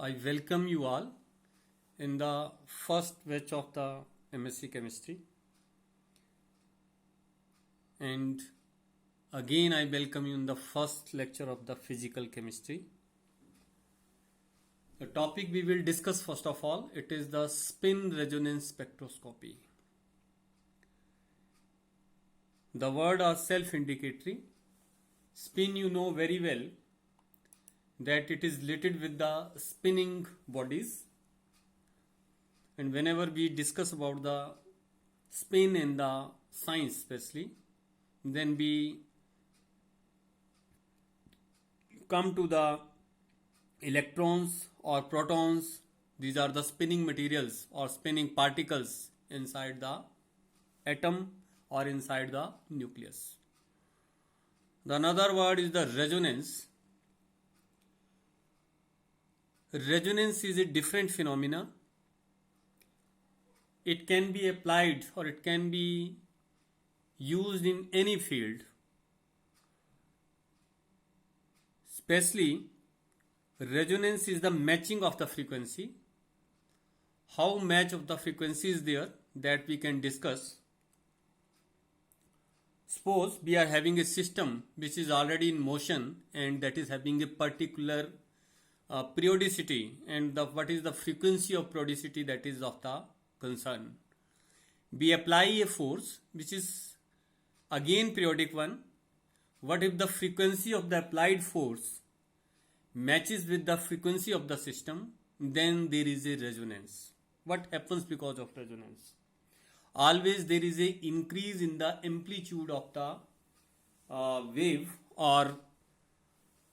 I welcome you all in the first batch of the MSc Chemistry, and again I welcome you in the first lecture of the Physical Chemistry. The topic we will discuss first of all, it is the spin resonance spectroscopy. The word are self-indicatory. Spin, you know very well that it is related with the spinning bodies, and whenever we discuss about the spin in the science especially, then we come to the electrons or protons. These are the spinning materials or spinning particles inside the atom or inside the nucleus. The another word is the resonance. Resonance is a different phenomena. It can be applied or it can be used in any field. Especially, resonance is the matching of the frequency. How match of the frequency is there, that we can discuss. Suppose we are having a system which is already in motion and that is having a particular periodicity, and what is the frequency of periodicity, that is of the concern. We apply a force which is again periodic one. What if the frequency of the applied force matches with the frequency of the system? Then there is a resonance. What happens because of resonance? Always there is a increase in the amplitude of the wave or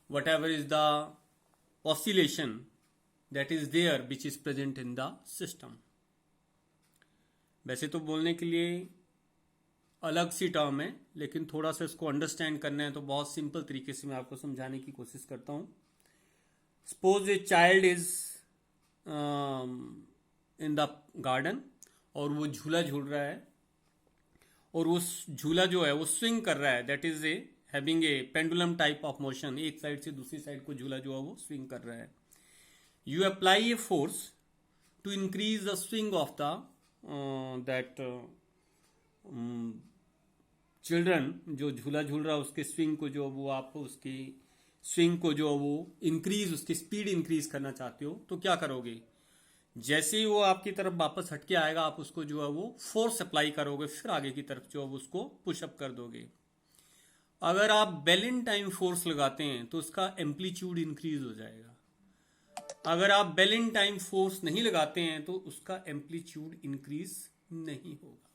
whatever is the oscillation that is there which is present in the system. वैसे तो बोलने के लिए अलग सी term है, लेकिन थोड़ा सा इसको अंडरस्टैंड करना है तो बहुत सिंपल तरीके से मैं आपको समझाने की कोशिश करता हूँ. Suppose a child is in the garden और वो झूला झूल रहा है और वो झूला जो है वो स्विंग कर रहा है. That is A having a pendulum type of motion. एक साइड से दूसरी साइड को झूला जो है वो स्विंग कर रहा है. You apply a force to increase the swing of the that children. जो झूला झूल रहा है उसके स्विंग को जो वो आप उसकी स्विंग को जो वो इंक्रीज, उसकी स्पीड इंक्रीज करना चाहते हो तो क्या करोगे? जैसे ही वो आपकी तरफ वापस हटके आएगा आप उसको जो है वो फोर्स अप्लाई करोगे, फिर आगे की तरफ जो है उसको पुशअप कर दोगे. अगर आप बेलिन टाइम फोर्स लगाते हैं तो उसका एम्पलीट्यूड इंक्रीज हो जाएगा. अगर आप बेलिन टाइम फोर्स नहीं लगाते हैं तो उसका एम्पलीट्यूड इंक्रीज नहीं होगा.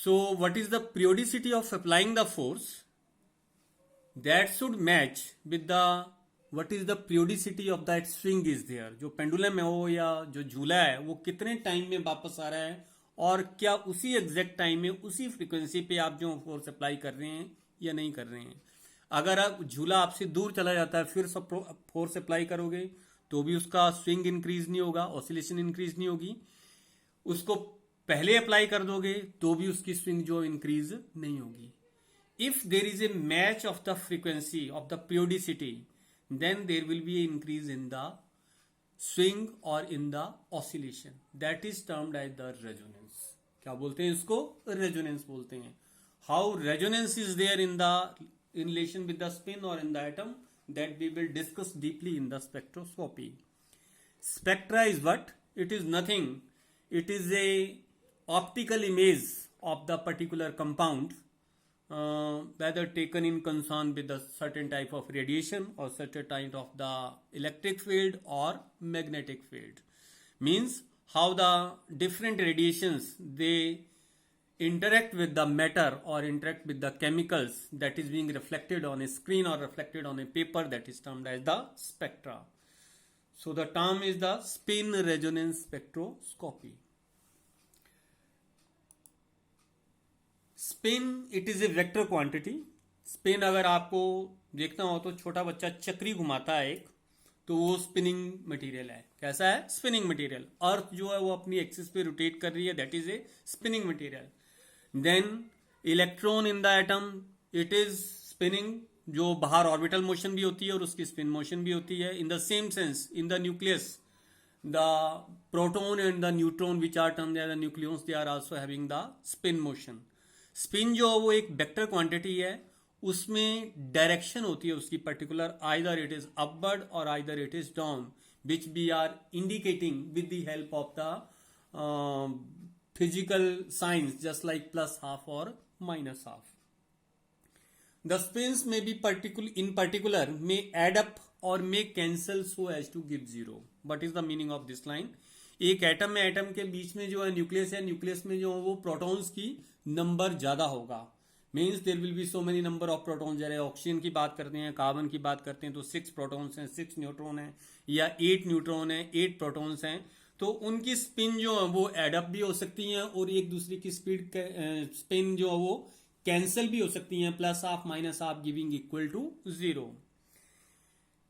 So what is the periodicity of applying the force? That should match with the what is the periodicity of that swing is there. जो पेंडुलम है वो या जो झूला है वो कितने टाइम में वापस आ रहा है और क्या उसी एग्जैक्ट टाइम में उसी फ्रीक्वेंसी पे आप जो फोर्स अप्लाई कर रहे हैं या नहीं कर रहे हैं. अगर आप झूला आपसे दूर चला जाता है फिर सब फोर्स अप्लाई करोगे तो भी उसका स्विंग इंक्रीज नहीं होगा, ऑसिलेशन इंक्रीज नहीं होगी. उसको पहले अप्लाई कर दोगे तो भी उसकी स्विंग जो इंक्रीज नहीं होगी. If there is a match of the frequency of the periodicity, then there will be an increase in the swing or in the oscillation. That is termed as the resonance. क्या बोलते हैं इसको? Resonance बोलते हैं. How resonance is there in relation with the spin or in the atom, that we will discuss deeply in the spectroscopy. Spectra is what? It is nothing. It is a optical image of the particular compound, whether taken in concern with a certain type of radiation or certain type of the electric field or magnetic field. Means how the different radiations they interact with the matter or interact with the chemicals that is being reflected on a screen or reflected on a paper, that is termed as the spectra. So the term is the spin resonance spectroscopy. Spin it is A vector quantity. Spin अगर आपको देखना हो तो छोटा बच्चा चक्री घुमाता है एक, तो वो स्पिनिंग मटेरियल है. कैसा है? Spinning material. अर्थ जो है वो अपनी एक्सिस पे रोटेट कर रही है, that is a spinning material. Then electron in the atom, it is spinning जो बाहर ऑर्बिटल मोशन भी होती है और उसकी स्पिन मोशन भी होती है. In the same sense in the nucleus the proton and the neutron which are termed as the nucleus they are also having the spin motion. Spin जो वो एक वेक्टर क्वांटिटी है, उसमें डायरेक्शन होती है उसकी particular, either it is upward और either it is down, which we are indicating with the help of the physical signs just like plus half or minus half. The spins may be in particular may add up or may cancel so as to give zero. What is the meaning of this line? एक atom में atom के बीच में जो है nucleus है, nucleus में जो है वो प्रोटॉन्स की नंबर ज्यादा होगा. Means there will be so many number of protons. जैसे ऑक्सीजन की बात करते हैं, कार्बन की बात करते हैं तो 6 प्रोटॉन्स हैं, 6 न्यूट्रॉन हैं, या 8 न्यूट्रॉन हैं, 8 प्रोटॉन्स हैं. तो उनकी स्पिन जो है वो एडअप भी हो सकती हैं और एक दूसरे की स्पिन जो है वो कैंसिल भी हो सकती हैं, plus half minus half giving equal to 0.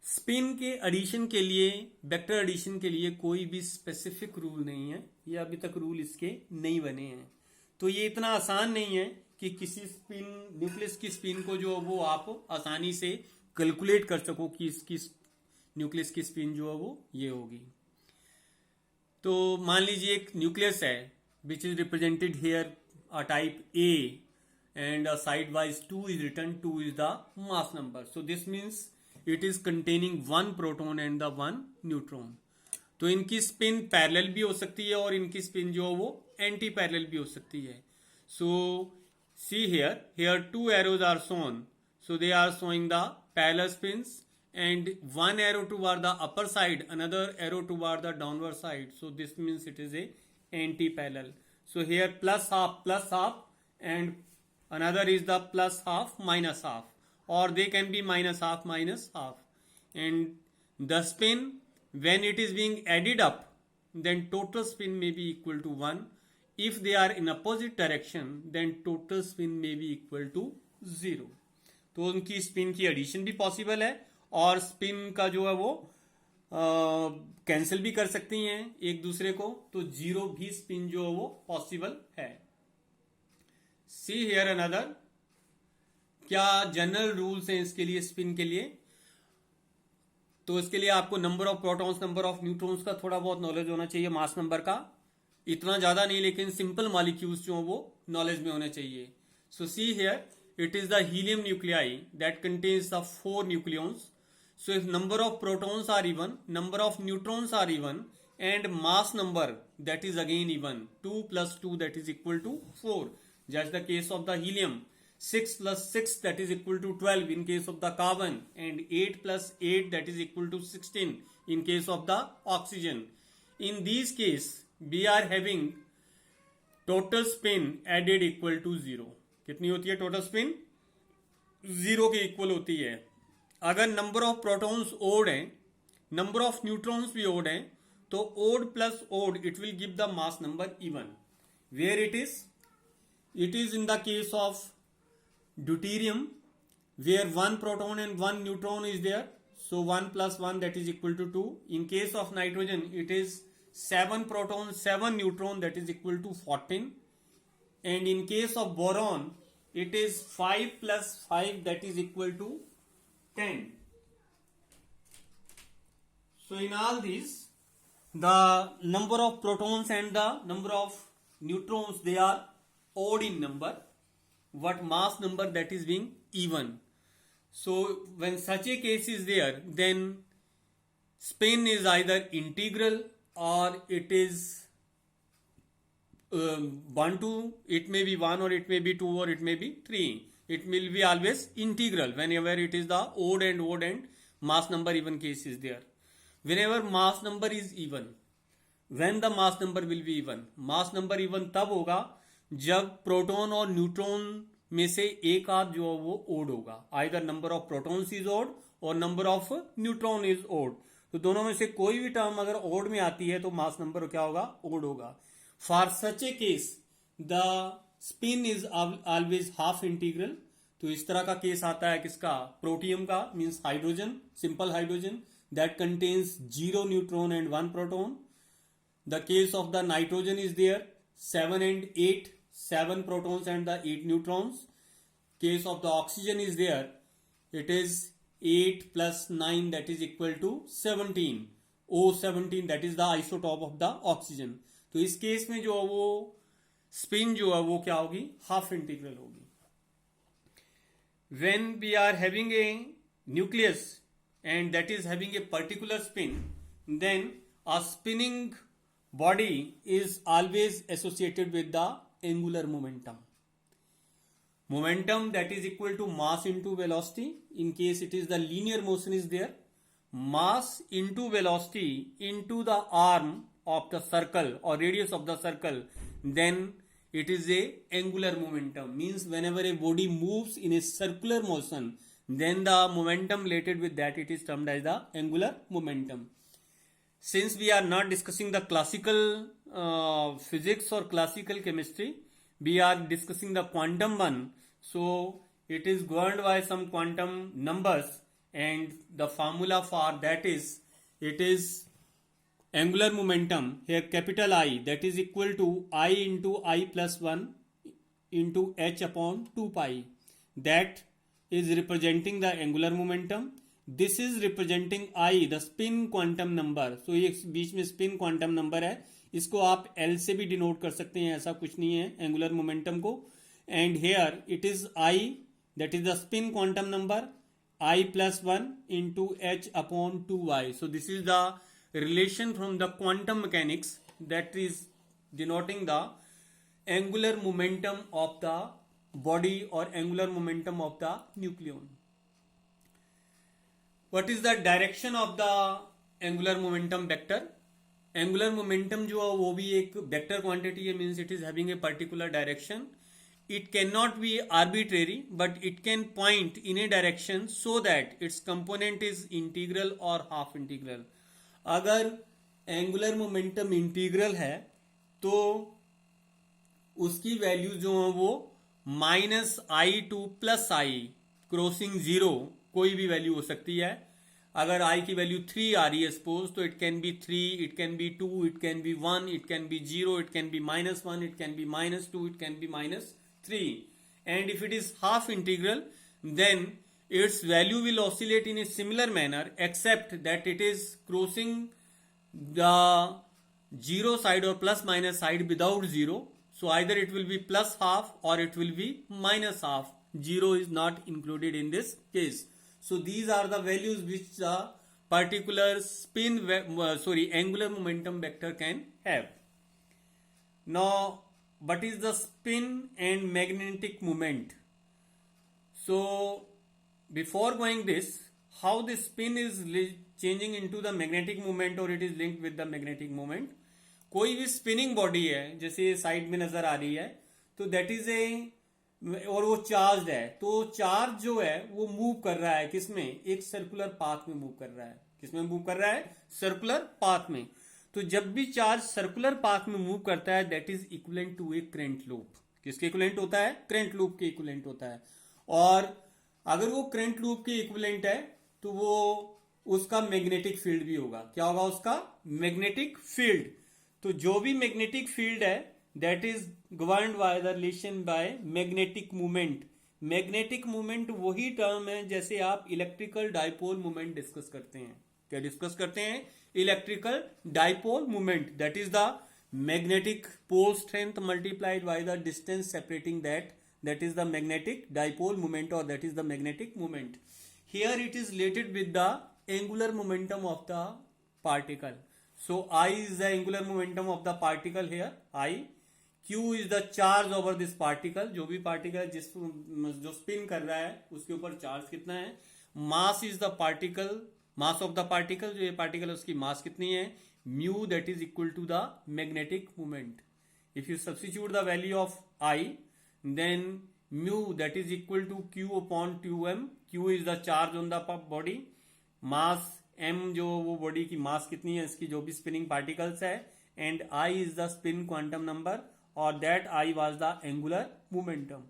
Spin के एडिशन के लिए, वेक्टर एडिशन के लिए कोई भी स्पेसिफिक रूल नहीं है, ये अभी तक रूल इसके नहीं बने हैं. तो ये इतना आसान नहीं है कि किसी स्पिन, न्यूक्लियस की स्पिन को जो वो आप आसानी से कैलकुलेट कर सको कि इसकी न्यूक्लियस की स्पिन जो है वो ये होगी. तो मान लीजिए एक न्यूक्लियस है which is represented here a type A and a side wise 2 is return, 2 is the mass number. So this means it is containing 1 proton and the 1 neutron. तो इनकी स्पिन पैरेलल भी हो सकती है और इनकी स्पिन जो वो एंटी पैरेलल भी हो सकती है. सो see here 2 arrows are shown, so they are showing the parallel spins, and one arrow toward the upper side, another arrow toward the downward side. So this means it is a anti-parallel. So here plus half, and another is the plus half minus half, or they can be minus half. And the spin, when it is being added up, then total spin may be equal to 1. If they are in opposite direction, then total spin may be equal to 0. तो उनकी spin की addition भी possible है और spin का जो है वो कैंसिल भी कर सकती हैं एक दूसरे को, तो 0 भी स्पिन जो है वो पॉसिबल है. See here another. क्या जनरल रूल्स हैं इसके लिए, स्पिन के लिए? तो इसके लिए आपको number of protons, number of neutrons का थोड़ा बहुत नॉलेज होना चाहिए, मास नंबर का इतना ज्यादा नहीं, लेकिन सिंपल मॉलिक्यूल्स जो वो नॉलेज में होने चाहिए. So see here it is the helium nuclei that contains the 4 nucleons. So if number of protons are even, number of neutrons are even, and mass number that is again even, 2 plus 2 that is equal to 4. Just the case of the helium. 6 plus 6 that is equal to 12 in case of the carbon, and 8 plus 8 that is equal to 16 in case of the oxygen. In these case we are having total spin added equal to 0. कितनी होती है total spin? 0 के equal होती है. अगर number of protons odd हैं, number of neutrons भी odd हैं, तो odd plus odd it will give the mass number even. Where it is in the case of deuterium where 1 proton and 1 neutron is there, so 1 plus 1 that is equal to 2. In case of nitrogen it is 7 proton 7 neutron that is equal to 14. And in case of boron it is 5 plus 5 that is equal to 10. So in all these, the number of protons and the number of neutrons, they are odd in number, but mass number that is being even. So when such a case is there, then spin is either integral or it is 1 to, it may be 1 or it may be 2 or it may be 3. It will be always integral whenever it is the odd and mass number even case is there. Whenever mass number is even, when the mass number will be even, mass number even तब होगा जब proton और neutron में से एक आध जो वो ओड होगा. Either number of protons is odd और number of neutron is odd. तो दोनों में से कोई भी टर्म अगर ओड में आती है तो मास नंबर क्या होगा? ओड होगा. For such a case, the spin is always half integral. तो इस तरह का केस आता है किसका? प्रोटियम का, means hydrogen, simple hydrogen that contains 0 neutron and 1 proton. The case of the nitrogen is there, 7 and 8 protons and the 8 neutrons. Case of the oxygen is there, it is 8 plus 9, that is equal to 17. O17, that is the isotope of the oxygen. तो इस case में जो वो spin जो है वो क्या होगी, हाफ इंटीग्रल होगी. When we are having a nucleus and that is having a particular spin, then a spinning body is always associated with the angular momentum. Momentum, that is equal to mass into velocity. In case it is the linear motion is there, mass into velocity into the arm of the circle or radius of the circle, then it is a angular momentum. Means whenever a body moves in a circular motion, then the momentum related with that, it is termed as the angular momentum. Since we are not discussing the classical physics or classical chemistry, we are discussing the quantum one. So it is governed by some quantum numbers, and the formula for that is, it is angular momentum, here capital I, that is equal to I into I plus 1 into h upon 2 pi. That is representing the angular momentum. This is representing I, the spin quantum number. So ये बीच में spin quantum number है, इसको आप L से भी denote कर सकते हैं, ऐसा कुछ नहीं है angular momentum को. And here it is I, that is the spin quantum number, I plus 1 into h upon 2y. So this is the relation from the quantum mechanics that is denoting the angular momentum of the body or angular momentum of the nucleon. What is the direction of the angular momentum vector? Angular momentum जो है वो भी एक vector quantity है, means it is having a particular direction. It cannot be arbitrary, but it can point in a direction so that its component is integral or half integral. अगर angular momentum integral है तो उसकी value जो है वो -i to +i crossing 0 कोई भी value हो सकती है. अगर i की वैल्यू 3 आ रही है सपोज, तो it can be 3, it can be 2, it can be 1, it can be 0, it can be -1, it can be -2, it can be -3. And if it is half integral, then its value will oscillate in a similar manner, except that it is crossing the 0 side or plus minus side without 0. So either it will be plus half or it will be minus half. 0 is not included in this case. So these are the values which the particular angular momentum vector can have. Now, what is the spin and magnetic moment? So before going this, how the spin is changing into the magnetic moment or it is linked with the magnetic moment. कोई भी spinning body है, जैसे side में नजर आ रही है, तो that is ए, और वो चार्ज है, तो चार्ज जो है वो मूव कर रहा है किसमें, एक सर्कुलर पाथ में मूव कर रहा है. किसमें मूव कर रहा है, सर्कुलर पाथ में. तो जब भी चार्ज सर्कुलर पाथ में मूव करता है, that is equivalent to a current loop. किसके इक्विवेलेंट होता है, करंट लूप के इक्विवेलेंट होता है. और अगर वो करंट लूप के इक्विवेलेंट है तो वो उसका मैग्नेटिक फील्ड भी होगा. क्या होगा उसका, मैग्नेटिक फील्ड. तो जो भी मैग्नेटिक फील्ड है, that is governed by the relation by magnetic movement. Magnetic movement वही टर्म है जैसे आप इलेक्ट्रिकल डाइपोल मूवमेंट डिस्कस करते हैं. क्या डिस्कस करते हैं, electrical dipole movement. That is the magnetic pole strength multiplied by the distance separating that is the magnetic dipole moment, or that is the magnetic moment. Here it is related with the angular momentum of the particle. So I is the angular momentum of the particle here, I. Q is the charge over this particle. जो भी particle जो spin कर रहा है उसके ऊपर charge कितना है. Mass is the particle, mass of the particle, जो ये particle है उसकी mass कितनी है, mu, that is equal to the magnetic moment. If you substitute the value of I, then mu, that is equal to q upon 2m. q is the charge on the body, mass m जो वो body की मास कितनी है इसकी, जो भी spinning particles है, and I is the spin quantum number, or that I was the angular momentum.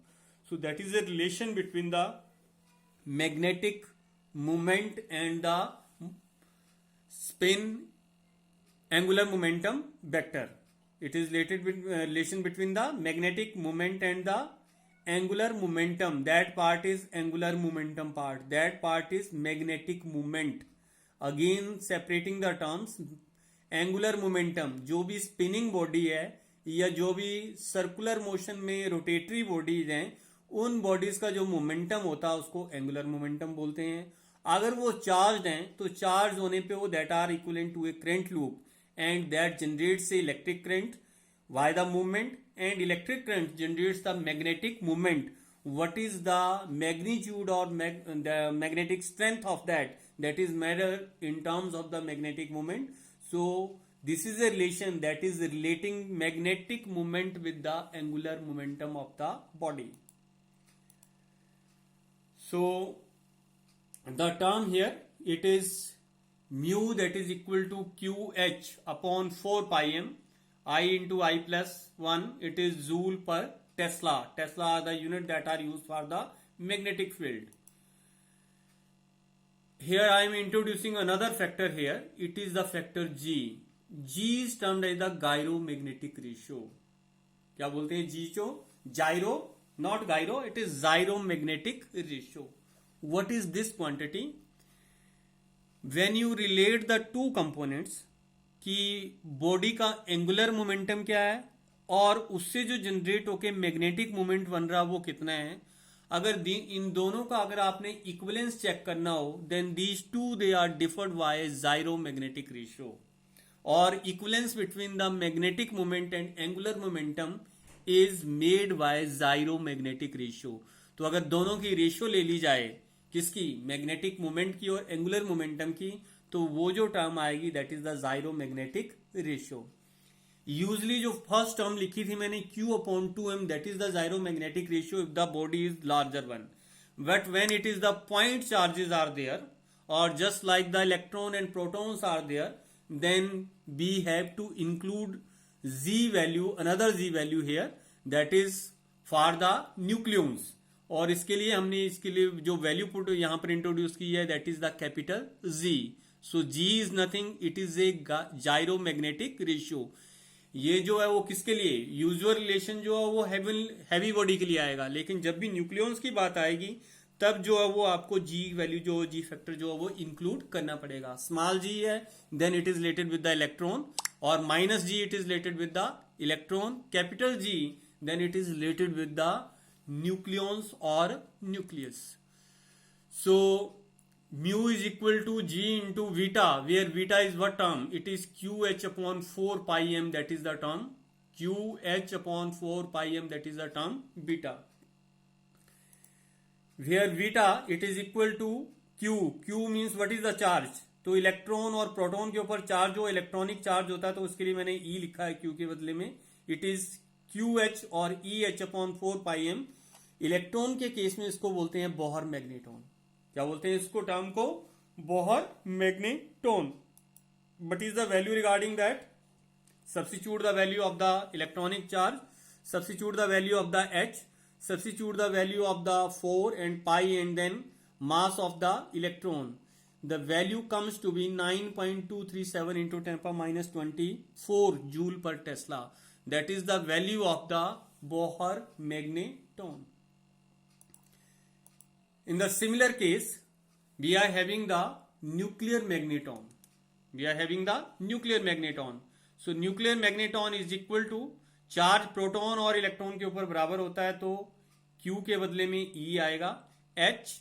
So that is a relation between the magnetic moment and the spin angular momentum vector. It is related with relation between the magnetic moment and the angular momentum, that part is angular momentum part, that part is magnetic moment. Again separating the terms, angular momentum जो भी spinning body है या जो भी circular motion में rotatory bodies हैं, उन bodies का जो मोमेंटम होता है उसको एंगुलर मोमेंटम बोलते हैं. अगर वो चार्ज हैं तो चार्ज होने पे वो that are equivalent to a current loop and that generates a electric current by the movement, and electric current generates the magnetic movement. What is the magnitude or the magnetic strength of that is measured in terms of the magnetic moment. So this is a relation that is relating magnetic moment with the angular momentum of the body. So the term here, it is mu, that is equal to qh upon 4 pi m. I into I plus 1, it is joule per Tesla. Tesla are the unit that are used for the magnetic field. Here I am introducing another factor here. It is the factor G. G is termed as the gyromagnetic ratio. क्या बोलते हैं G को? Gyro, not gyro. It is gyromagnetic ratio. What is this quantity? When you relate the two components, कि body का angular momentum क्या है और उससे जो जनरेट होके मैग्नेटिक मोमेंट बन रहा वो कितना है, अगर इन दोनों का अगर आपने इक्विवेलेंस चेक करना हो, then these two they are differed by gyro magnetic ratio. और equivalence between the magnetic moment and angular momentum is made by gyro magnetic ratio. तो अगर दोनों की रेशियो ले ली जाए, किसकी, मैग्नेटिक मोमेंट की और एंगुलर मोमेंटम की, तो वो जो टर्म आएगी that is the gyromagnetic ratio. Usually जो फर्स्ट टर्म लिखी थी मैंने Q upon 2m, that is the gyromagnetic ratio if the body is larger one. But when it is the point charges are there और just like the electron and protons are there, then we have to include z value, another z value here, that is for the nucleus. और इसके लिए जो value put यहां पर introduce की है that is the capital Z. So G is nothing, it is a gyromagnetic ratio. ये जो है वो किसके लिए, यूजुअल रिलेशन जो है वो हैवी बॉडी के लिए आएगा, लेकिन जब भी न्यूक्लियॉन्स की बात आएगी तब जो है वो आपको G वैल्यू जो G फैक्टर जो है वो इंक्लूड करना पड़ेगा. स्मॉल g है then it is related with the electron, और minus G it is related with the electron, capital G then it is related with the nucleons और nucleus. So mu is equal to G into Vita, where Vita is what term? It is QH upon 4 pi m, that is the term. QH upon 4 pi m, that is the term Beta. Where Vita, it is equal to Q. Q means what is the charge? तो electron और proton के ऊपर charge जो electronic charge होता है, तो उसके लिए मैंने E लिखा है Q के बदले में. It is QH और EH upon 4 pi m. Electron के केस में इसको बोलते हैं बोहर मैग्नेटॉन. क्या बोलते हैं इसको, टर्म को, Bohr magneton. But is the value regarding that, substitute the value of the electronic charge, substitute the value of the H, substitute the value of the 4 and pi and then mass of the electron. The value comes to be 9.237 into 10⁻24 joule per tesla. That is the value of the Bohr magneton. In the similar case, we are having the nuclear magneton. So nuclear magneton is equal to charge proton और electron के ऊपर बराबर होता है, तो Q के बदले में E आएगा. H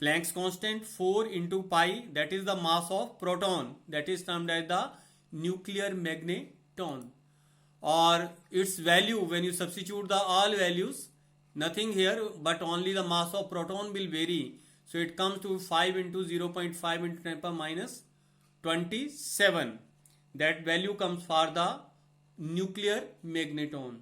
Planck's constant 4 into pi, that is the mass of proton, that is termed as the nuclear magneton. Or its value, when you substitute the all values, nothing here but only the mass of proton will vary, so it comes to 5 into 0.5 into 10⁻27. that value comes for the nuclear magneton.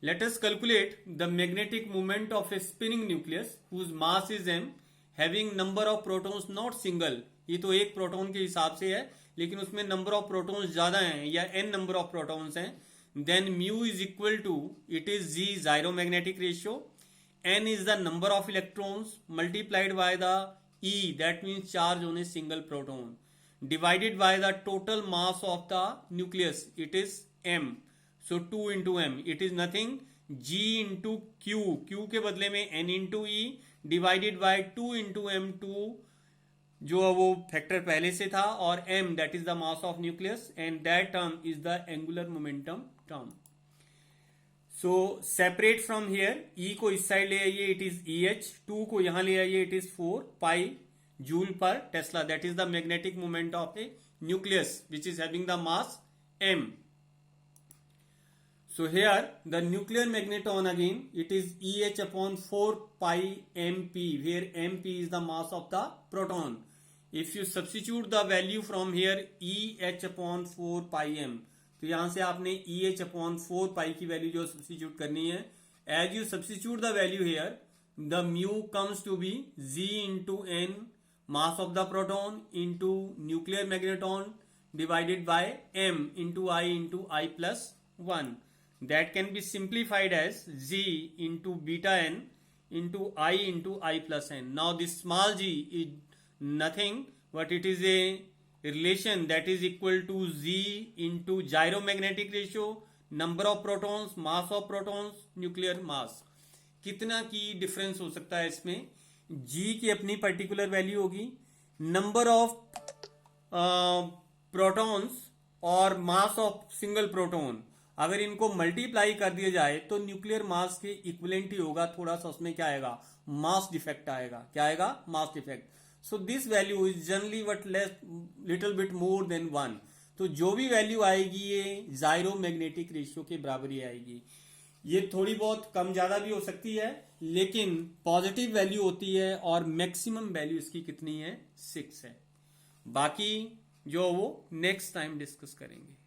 Let us calculate the magnetic moment of a spinning nucleus whose mass is m, having number of protons not single. ये तो एक proton के हिसाब से है, लेकिन उसमें number of protons ज्यादा हैं या n नंबर ऑफ प्रोटॉन्स हैं. Then mu is equal to, it is G gyromagnetic ratio, n is the number of electrons multiplied by the E, that means charge on a single proton, divided by the total mass of the nucleus, it is m. So 2 into m, it is nothing G into Q के बदले में N into E divided by 2 into M2 जो वो factor पहले से था, और m that is the mass of nucleus and that term is the angular momentum term. So separate from here, E को इस साइड ले आइए, इट इज EH, 2 को यहां ले आइए, it is 4 pi joule per tesla, that is the magnetic moment of A nucleus which is having the mass m. So here the nuclear magneton again, it is EH upon 4 pi mp, where mp is the mass of the proton. If you substitute the value from here EH upon 4 pi m, तो यहां से आपने EH upon 4 pi की value जो substitute करनी है, as you substitute the value here, the mu comes to be G into n, mass of the proton into nuclear magneton divided by m into I plus 1. That can be simplified as G into beta n into I plus n. Now this small g is nothing but it is a relation that is equal to Z into gyromagnetic ratio, number of protons, mass of protons, nuclear mass. कितना की difference हो सकता है इसमें? G की अपनी particular value होगी, number of protons और मास ऑफ सिंगल प्रोटॉन, अगर इनको मल्टीप्लाई कर दिया जाए तो न्यूक्लियर मास के इक्विवेलेंट ही होगा. थोड़ा सा उसमें क्या आएगा? मास डिफेक्ट आएगा. क्या आएगा? Mass defect. So this value is generally but less, little bit more than 1. तो जो भी वैल्यू आएगी ये जायरो मैग्नेटिक रेशियो के बराबर ही आएगी. ये थोड़ी बहुत कम ज्यादा भी हो सकती है, लेकिन पॉजिटिव वैल्यू होती है, और मैक्सिमम वैल्यू इसकी कितनी है? 6 है. बाकी जो वो नेक्स्ट टाइम डिस्कस करेंगे.